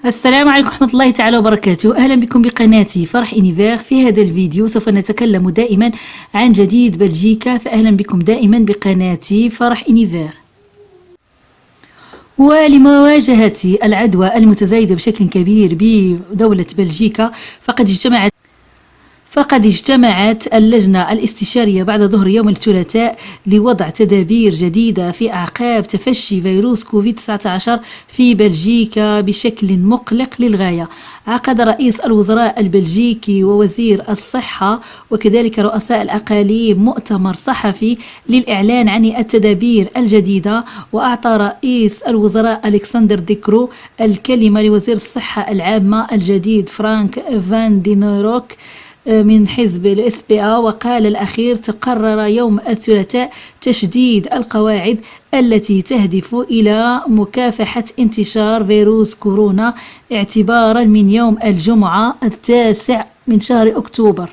السلام عليكم ورحمة الله تعالى وبركاته. أهلا بكم بقناتي فرح إنيفير. في هذا الفيديو سوف نتكلم دائما عن جديد بلجيكا، فأهلا بكم دائما بقناتي فرح إنيفير. ولمواجهة العدوى المتزايدة بشكل كبير بدولة بلجيكا فقد اجتمعت اللجنة الاستشارية بعد ظهر يوم الثلاثاء لوضع تدابير جديدة في أعقاب تفشي فيروس كوفيد-19 في بلجيكا بشكل مقلق للغاية. عقد رئيس الوزراء البلجيكي ووزير الصحة وكذلك رؤساء الأقاليم مؤتمر صحفي للإعلان عن التدابير الجديدة، وأعطى رئيس الوزراء ألكسندر دي كرو الكلمة لوزير الصحة العامة الجديد فرانك فان دينوروك من حزب الاس بي ا. وقال الأخير: تقرر يوم الثلاثاء تشديد القواعد التي تهدف إلى مكافحة انتشار فيروس كورونا اعتبارا من يوم الجمعة 9 من شهر أكتوبر.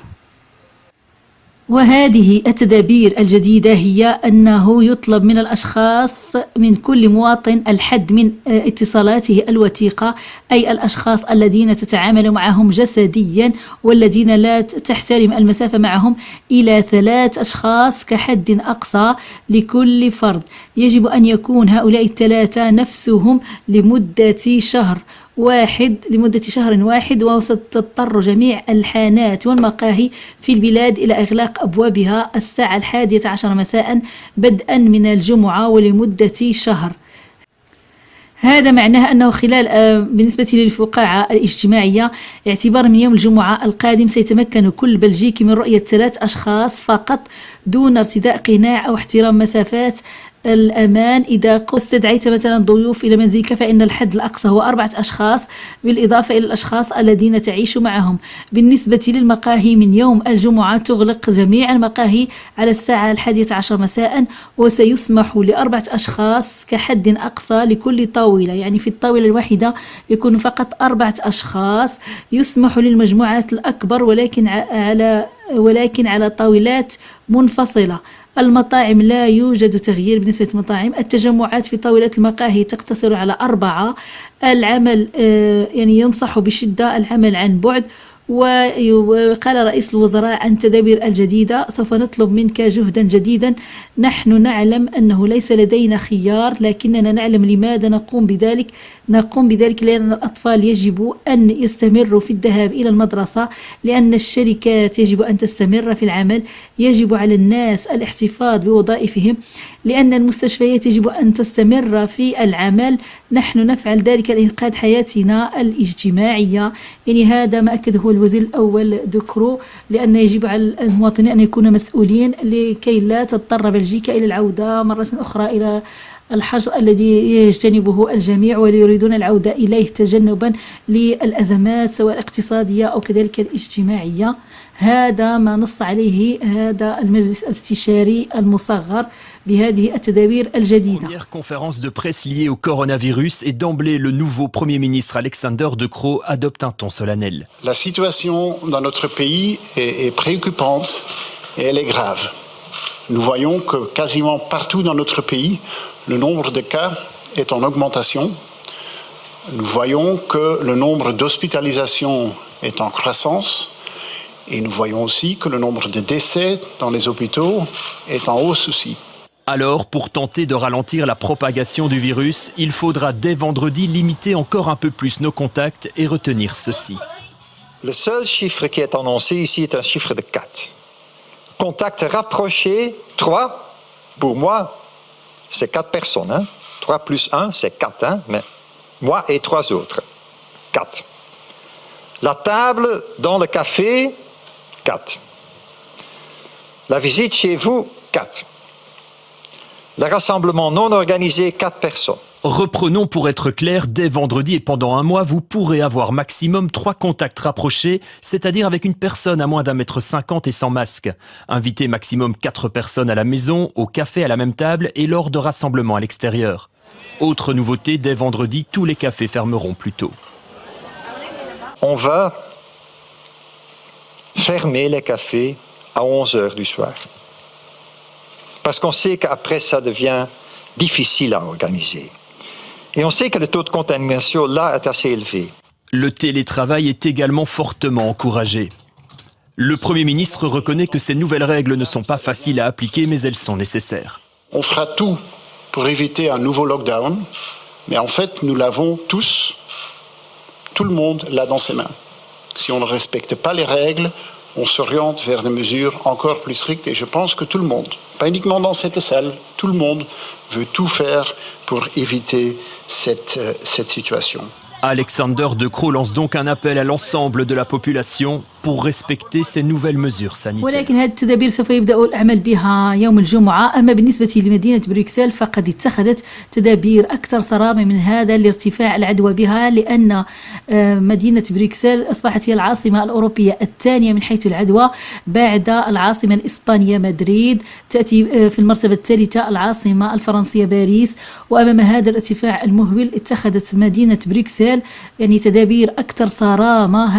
وهذه التدابير الجديدة هي أنه يطلب من الأشخاص، من كل مواطن، الحد من اتصالاته الوثيقة، أي الأشخاص الذين تتعامل معهم جسديا والذين لا تحترم المسافة معهم، إلى 3 أشخاص كحد أقصى لكل فرد. يجب أن يكون هؤلاء ال3 نفسهم لمدة شهر واحد، وستضطر جميع الحانات والمقاهي في البلاد إلى إغلاق أبوابها الساعة 11 مساء بدءا من الجمعة ولمدة شهر. هذا معناه أنه خلال بالنسبة للفقاعة الاجتماعية اعتبارا من يوم الجمعة القادم سيتمكن كل بلجيكي من رؤية 3 أشخاص فقط دون ارتداء قناع أو احترام مسافات الأمان. إذا استدعيت مثلا ضيوف إلى منزلك فإن الحد الأقصى هو 4 أشخاص بالإضافة إلى الأشخاص الذين تعيش معهم. بالنسبة للمقاهي، من يوم الجمعة تغلق جميع المقاهي على الساعة 11 مساء، وسيسمح ل4 أشخاص كحد أقصى لكل طاولة، يعني في الطاولة الواحدة يكون فقط 4 أشخاص. يسمح للمجموعات الأكبر ولكن على طاولات منفصلة. المطاعم لا يوجد تغيير بالنسبة للمطاعم. التجمعات في طاولات المقاهي تقتصر على 4. العمل يعني ينصح بشدة العمل عن بعد. وقال رئيس الوزراء عن التدابير الجديدة: سوف نطلب منك جهدا جديدا. نحن نعلم أنه ليس لدينا خيار، لكننا نعلم لماذا نقوم بذلك لأن الأطفال يجب أن يستمروا في الذهاب إلى المدرسة، لأن الشركات يجب أن تستمر في العمل، يجب على الناس الاحتفاظ بوظائفهم، لأن المستشفيات يجب أن تستمر في العمل. نحن نفعل ذلك لإنقاذ حياتنا الاجتماعية. يعني هذا ما أكده الوزير الأول دكرو، لأن يجب على المواطنين أن يكونوا مسؤولين لكي لا تضطر بلجيكا إلى العودة مرة أخرى إلى الحجر الذي يجتنبه الجميع ويريدون العودة إليه تجنبا للأزمات سواء الاقتصادية أو كذلك الاجتماعية. هذا ما نص عليه هذا المجلس الاستشاري المصغر بهذه التدابير الجديدة. Première conférence de presse liée au coronavirus et d'emblée le nouveau Premier ministre Alexander De Croo adopte un ton solennel. La situation dans notre pays est préoccupante et elle est grave. Nous voyons que quasiment partout dans notre pays, le nombre de cas est en augmentation. Nous voyons que le nombre d'hospitalisations est en croissance. Et nous voyons aussi que le nombre de décès dans les hôpitaux est en hausse aussi. Alors, pour tenter de ralentir la propagation du virus, il faudra dès vendredi limiter encore un peu plus nos contacts et retenir ceci. Le seul chiffre qui est annoncé ici est un chiffre de 4. Contacts rapprochés, 3. Pour moi, c'est 4 personnes. Hein? 3 plus 1, c'est 4. Hein? Mais moi et 3 autres. 4. La table dans le café, 4. La visite chez vous, 4. Le rassemblement non organisé, 4 personnes. Reprenons pour être clair, dès vendredi et pendant un mois, vous pourrez avoir maximum 3 contacts rapprochés, c'est-à-dire avec une personne à moins d'1,50 m et sans masque. Invitez maximum 4 personnes à la maison, au café à la même table et lors de rassemblements à l'extérieur. Autre nouveauté, dès vendredi, tous les cafés fermeront plus tôt. On va fermer les cafés à 11 h du soir. Parce qu'on sait qu'après, ça devient difficile à organiser. Et on sait que le taux de contamination là est assez élevé. Le télétravail est également fortement encouragé. Le Premier ministre reconnaît que ces nouvelles règles ne sont pas faciles à appliquer, mais elles sont nécessaires. On fera tout pour éviter un nouveau lockdown, mais en fait, nous l'avons tous, tout le monde l'a dans ses mains. Si on ne respecte pas les règles, on s'oriente vers des mesures encore plus strictes et je pense que tout le monde, pas uniquement dans cette salle, tout le monde veut tout faire pour éviter cette situation. Alexander De Croo lance donc un appel à l'ensemble de la population pour respecter ces nouvelles mesures sanitaires. ولكن هذه التدابير سوف يبدأ العمل بها يوم الجمعة. أما بالنسبة لمدينة بروكسل فقد اتخذت تدابير أكثر صرامة من هذا لارتفاع العدوى بها، لأن مدينة بروكسل أصبحت هي العاصمة الأوروبية الثانية من حيث العدوى بعد العاصمة الإسبانية مدريد، تأتي في المرتبة الثالثة العاصمة الفرنسية باريس. وأمام هذا الارتفاع المهول اتخذت مدينة بروكسل يعني تدابير أكثر صرامة.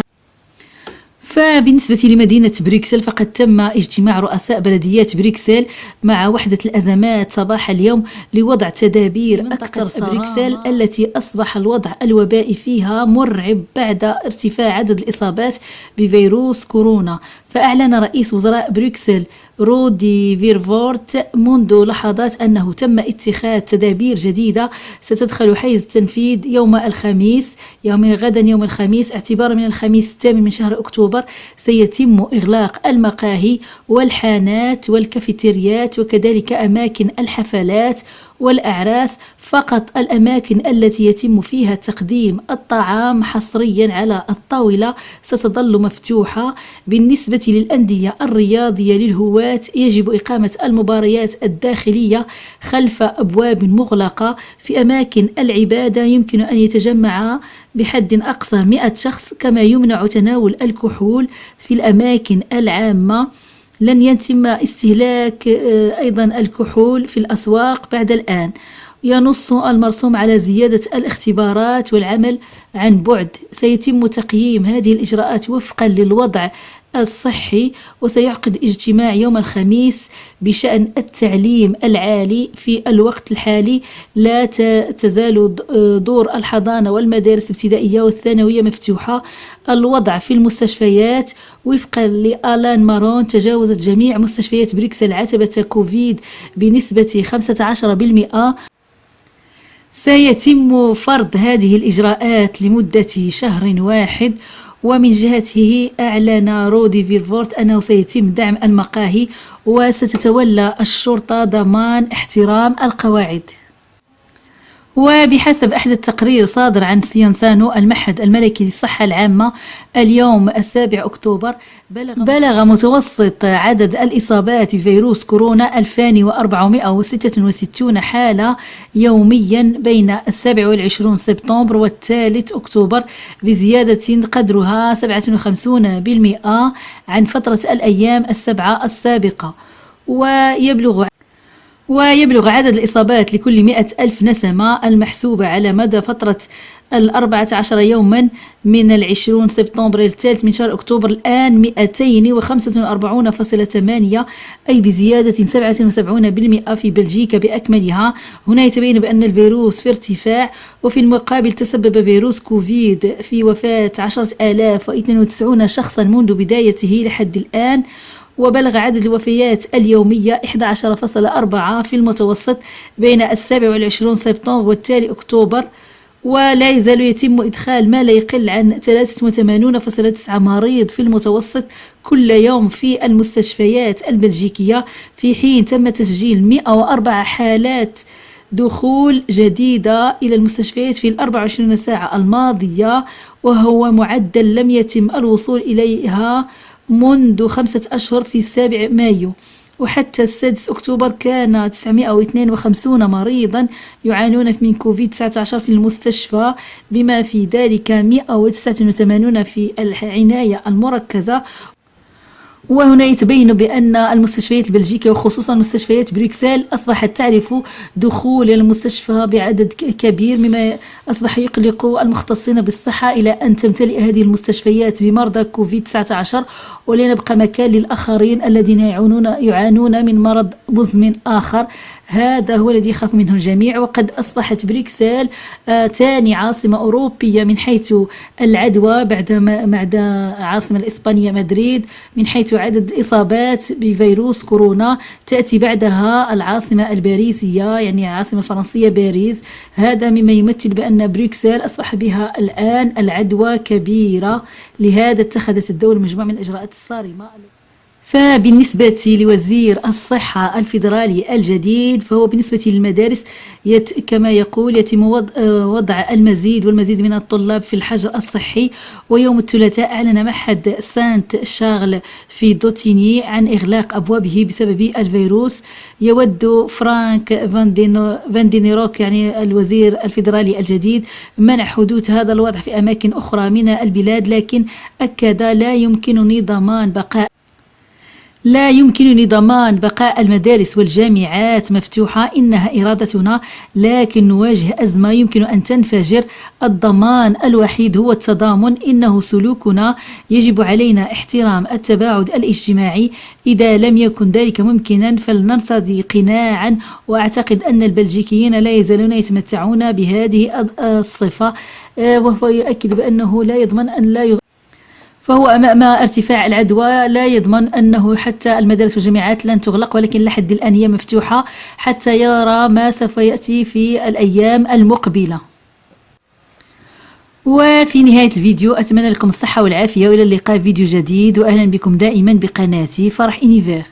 فبالنسبة لمدينة بروكسل فقد تم اجتماع رؤساء بلديات بروكسل مع وحدة الأزمات صباح اليوم لوضع تدابير أكثر صرامة. بروكسل التي أصبح الوضع الوبائي فيها مرعب بعد ارتفاع عدد الإصابات بفيروس كورونا. فأعلن رئيس وزراء بروكسل رودي فيرفورت منذ لحظات أنه تم اتخاذ تدابير جديدة ستدخل حيز التنفيذ يوم الخميس، غدا يوم الخميس اعتبارا من الخميس 8 من شهر أكتوبر سيتم إغلاق المقاهي والحانات والكافيتريات وكذلك أماكن الحفلات والأعراس. فقط الأماكن التي يتم فيها تقديم الطعام حصريا على الطاولة ستظل مفتوحة. بالنسبة للأندية الرياضية للهواة يجب إقامة المباريات الداخلية خلف أبواب مغلقة. في أماكن العبادة يمكن أن يتجمع بحد أقصى 100 شخص، كما يمنع تناول الكحول في الأماكن العامة. لن يتم استهلاك أيضا الكحول في الأسواق بعد الآن. ينص المرسوم على زيادة الاختبارات والعمل عن بعد. سيتم تقييم هذه الإجراءات وفقا للوضع الصحي، وسيعقد اجتماع يوم الخميس بشأن التعليم العالي. في الوقت الحالي لا تزال دور الحضانة والمدارس الابتدائية والثانوية مفتوحة. الوضع في المستشفيات وفقا لآلان مارون تجاوزت جميع مستشفيات بروكسل عتبة كوفيد بنسبة 15%. سيتم فرض هذه الإجراءات لمدة شهر واحد. ومن جهته أعلن رودي فيرفورت أنه سيتم دعم المقاهي وستتولى الشرطة ضمان احترام القواعد. وبحسب أحدث تقرير صادر عن سيانسانو المعهد الملكي للصحة العامة اليوم 7 أكتوبر بلغ متوسط عدد الإصابات بفيروس كورونا 2466 حالة يوميا بين 27 سبتمبر و3 أكتوبر، بزيادة قدرها 57% عن فترة الأيام السبعة السابقة. ويبلغ عدد الإصابات لكل 100,000 نسمة المحسوبة على مدى فترة 14 يوما من 20 سبتمبر إلى 3 من شهر أكتوبر الآن 245.8، أي بزيادة 77% في بلجيكا بأكملها. هنا يتبين بأن الفيروس في ارتفاع، وفي المقابل تسبب فيروس كوفيد في وفاة 10,092 شخصا منذ بدايته لحد الآن. وبلغ عدد الوفيات اليومية 11.4 في المتوسط بين 27 سبتمبر و3 أكتوبر. ولا يزال يتم إدخال ما لا يقل عن 83.9 مريض في المتوسط كل يوم في المستشفيات البلجيكية، في حين تم تسجيل 104 حالات دخول جديدة إلى المستشفيات في 24 ساعة الماضية، وهو معدل لم يتم الوصول إليها منذ 5 أشهر في 7 مايو. وحتى 6 أكتوبر كان 952 مريضا يعانون من كوفيد-19 في المستشفى، بما في ذلك 189 في العناية المركزة وهنا يتبين بأن المستشفيات البلجيكية وخصوصا مستشفيات بروكسل أصبحت تعرف دخول المستشفى بعدد كبير، مما أصبح يقلق المختصين بالصحة إلى أن تمتلئ هذه المستشفيات بمرضى كوفيد-19 ولن يبقى مكان للآخرين الذين يعانون من مرض مزمن آخر. هذا هو الذي يخاف منه الجميع. وقد أصبحت بروكسل ثاني عاصمة أوروبية من حيث العدوى بعد العاصمة الإسبانية مدريد، من حيث عدد الإصابات بفيروس كورونا تأتي بعدها العاصمة الباريسية، يعني العاصمة الفرنسية باريس. هذا مما يمثل بأن بروكسل أصبح بها الآن العدوى كبيرة، لهذا اتخذت الدولة مجموعة من الإجراءات الصارمة. فبالنسبة لوزير الصحة الفيدرالي الجديد، فهو بالنسبة للمدارس كما يقول يتم وضع المزيد والمزيد من الطلاب في الحجر الصحي. ويوم الثلاثاء أعلن معهد سانت شارل في دوتيني عن إغلاق أبوابه بسبب الفيروس. يود فرانك فان دينيروك يعني الوزير الفيدرالي الجديد منع حدوث هذا الوضع في أماكن أخرى من البلاد، لكن أكد لا يمكنني ضمان بقاء المدارس والجامعات مفتوحة، إنها إرادتنا، لكن نواجه أزمة يمكن أن تنفجر. الضمان الوحيد هو التضامن، إنه سلوكنا، يجب علينا احترام التباعد الاجتماعي. إذا لم يكن ذلك ممكنا فلنرتضي قناعا، وأعتقد أن البلجيكيين لا يزالون يتمتعون بهذه الصفة. وهو يؤكد بأنه لا يضمن أن فهو أمام ارتفاع العدوى لا يضمن أنه حتى المدارس والجامعات لن تغلق، ولكن لحد الآن هي مفتوحة حتى يرى ما سوف يأتي في الأيام المقبلة. وفي نهاية الفيديو أتمنى لكم الصحة والعافية، وإلى اللقاء في فيديو جديد، وأهلا بكم دائما بقناتي فرح إونيفير.